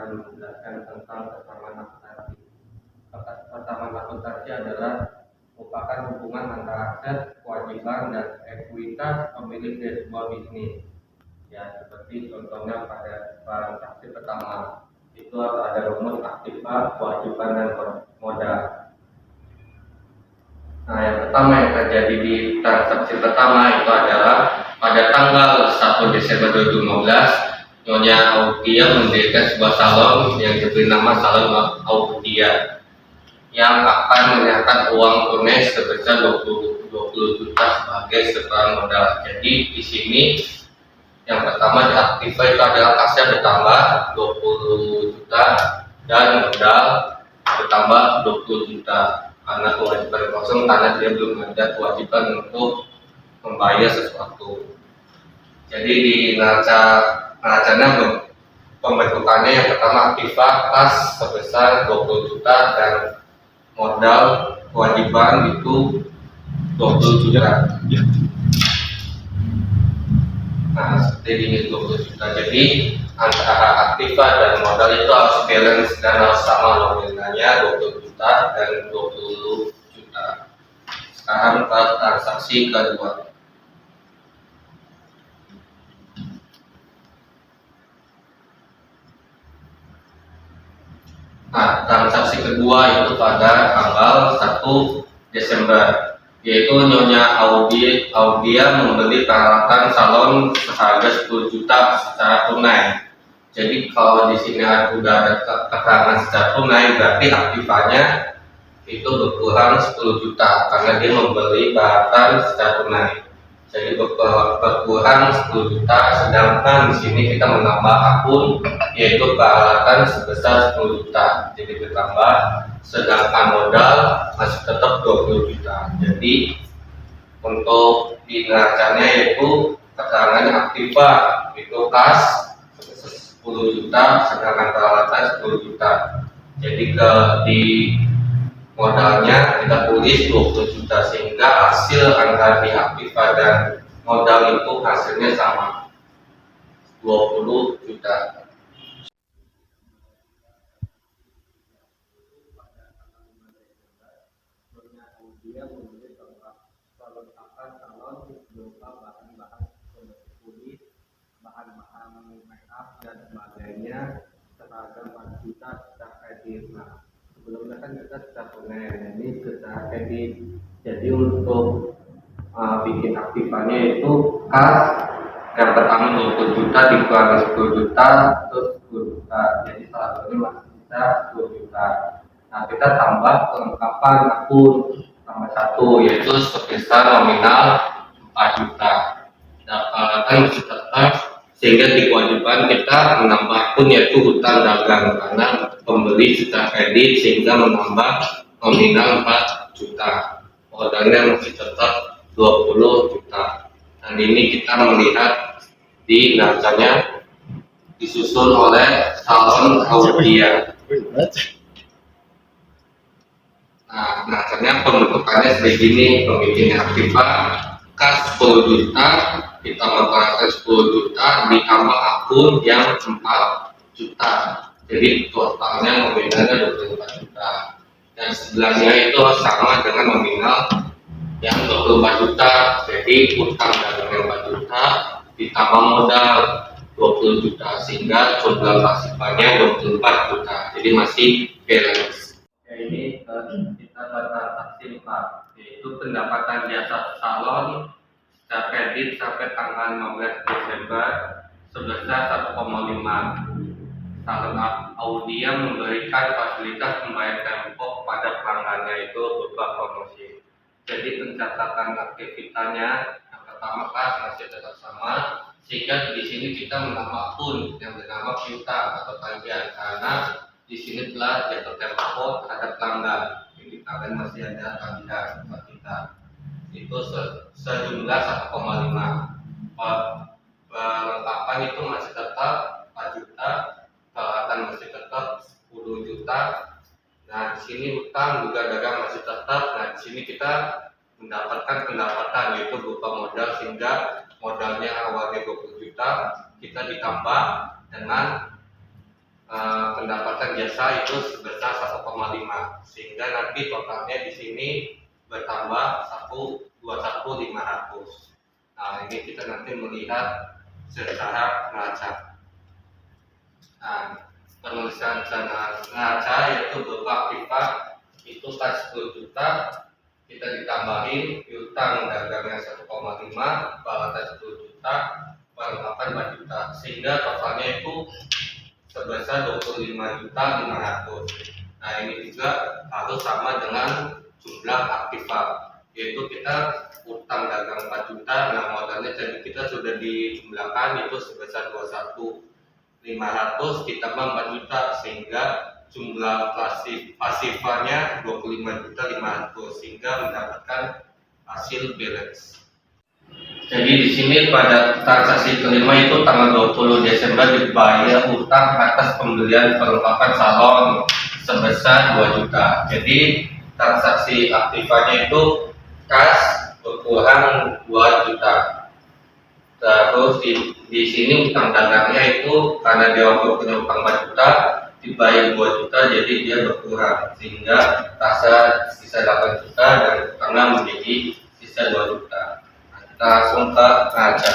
akan menjelaskan tentang kesamaan akuntansi. Kesamaan akuntansi adalah merupakan hubungan antara aset, kewajiban, dan ekuitas pemilik dari sebuah bisnis. Ya, seperti contohnya pada transaksi pertama itu ada rumus aktiva, kewajiban, dan modal. Nah, yang pertama yang terjadi di transaksi pertama itu adalah pada tanggal 1 Desember 2015, Nyonya Audia mendirikan sebuah salon yang diberi nama Salon Audia yang akan menyerahkan uang tunai sebesar 20 juta sebagai setoran modal. Jadi di sini yang pertama di aktiva itu adalah kasnya bertambah 20 juta dan modal bertambah 20 juta karena kewajiban kosong, karena dia belum ada kewajiban untuk membayar sesuatu. Jadi di neracanya pembentukannya yang pertama aktiva kas sebesar 20 juta dan modal kewajiban itu 20 juta. Nah, seperti ini 20 juta. Jadi antara aktiva dan modal itu harus balance dan harus sama nominalnya 20 juta dan 20 juta. Sekarang ke transaksi kedua. Nah, transaksi kedua itu pada tanggal 1 Desember, yaitu Nyonya Audia membeli peralatan salon seharga 10 juta secara tunai. Jadi kalau di sini sudah ada keterangan secara tunai, berarti aktifanya itu berkurang 10 juta karena dia membeli peralatan secara tunai. Jadi berkurang 10 juta, sedangkan di sini kita menambah akun yaitu peralatan sebesar 10 juta. Jadi bertambah, sedangkan modal masih tetap 20 juta. Jadi untuk di neracanya yaitu keterangan aktiva itu kas 10 juta, sedangkan peralatan 10 juta. Jadi di modalnya kita tulis 20 juta sehingga hasil antara di aktiva dan modal itu hasilnya sama 20 juta. Dia membeli perlengkapan salon berupa bahan-bahan pembersih kulit, bahan-bahan make up dan sebagainya seharga 4 juta secara kredit. Nah, sebelumnya kan kita sudah tunai, ini secara kredit. Jadi untuk bikin aktifannya itu kas yang pertama 20 juta dikurangi 10 juta terus 10 juta, jadi saldonya masih bisa 10 juta. Nah, kita tambah kelengkapan akun tambah satu yaitu sebesar nominal 4 juta. Dapatan masih tetap sehingga di kewajiban kita menambah akun yaitu hutang dagang karena pembeli secara kredit sehingga menambah nominal 4 juta. Modalnya masih tetap 20 juta. Dan ini kita melihat di neracanya disusun oleh Salon Audia. Nah, neracanya pembentukannya seperti ini, pembikinnya aktiva kas 10 juta ditambah peralatan 10 juta ditambah akun yang 4 juta. Jadi totalnya nominalnya 24 juta. Dan sebelahnya itu sama dengan nominal yang 24 juta. Jadi utang dagang yang 4 juta ditambah modal 20 juta sehingga total pasifannya 24 juta. Jadi masih balance. Ya, ini kita transaksi 4 yaitu pendapatan jasa salon secara kredit sampai tanggal 15 Desember sebesar 1,5. Salon Audia memberikan fasilitas membayar tempo kepada pelanggannya itu berupa promosi. Jadi pencatatan aktivitasnya yang pertama kas masih tetap sama, sehingga di sini kita menambah akun yang bernama piutang atau tagihan karena di sini telah jatuh tempo terhadap pelanggan. Jadi pelanggan masih ada tagihan buat kita. Itu sejumlah 1,5. Perlengkapan itu masih tetap 4 juta, peralatan masih tetap 10 juta. Nah, di sini utang juga dagang masih tetap. Nah, di sini kita mendapatkan pendapatan yaitu berupa modal sehingga modalnya awalnya 20 juta kita ditambah dengan pendapatan jasa itu sebesar 1,5, sehingga nanti totalnya di sini bertambah 121.500. Nah, ini kita nanti melihat secara neraca. Nah, penulisan secara neraca yaitu berupa aktiva itu kas 10 juta, kita ditambahin piutang dagangnya 1,5, balatan 10 juta, perlengkapan 4 juta, sehingga totalnya itu sebesar 25.500. Nah, ini juga harus sama dengan jumlah aktiva, yaitu kita utang dagang 4 juta, nah modalnya jadi kita sudah dijumlahkan itu sebesar 21.500 ditambah 4 juta, sehingga jumlah pasifanya 25.500, sehingga mendapatkan hasil balance. Jadi di sini pada transaksi kelima itu tanggal 20 Desember dibayar utang atas pembelian perlengkapan salon sebesar 2 juta. Jadi transaksi aktifanya itu kas berkurang 2 juta. Terus di sini utang dagangnya itu karena dia punya utang 4 juta dibayar 2 juta, jadi dia berkurang sehingga rasa sisa 8 juta dan utangnya menjadi sisa 2 juta. Nah, kita langsung ke neraca.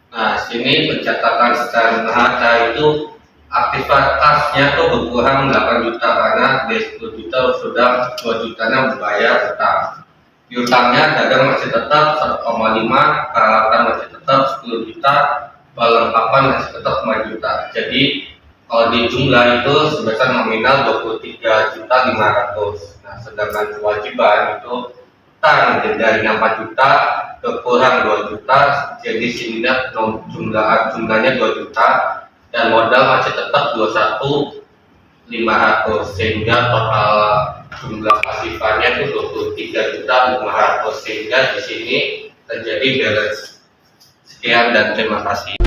Nah, sini pencatatan secara neraca itu aktivitasnya tuh berkurang 8 juta karena dari 10 juta sudah 2 jutanya membayar utang. Piutangnya dagang masih tetap 1,5, peralatan masih tetap 10 juta, perlengkapan masih tetap 5 juta. Jadi kalau di jumlah itu sebesar nominal 23.500. Nah, sedangkan kewajiban itu utang dari 4 juta berkurang 2 juta, jadi sini jumlahnya 2 juta. Dan modal masih tetap 21.500, sehingga total jumlah pasifannya itu 23.500, sehingga di sini terjadi balance. Sekian dan terima kasih.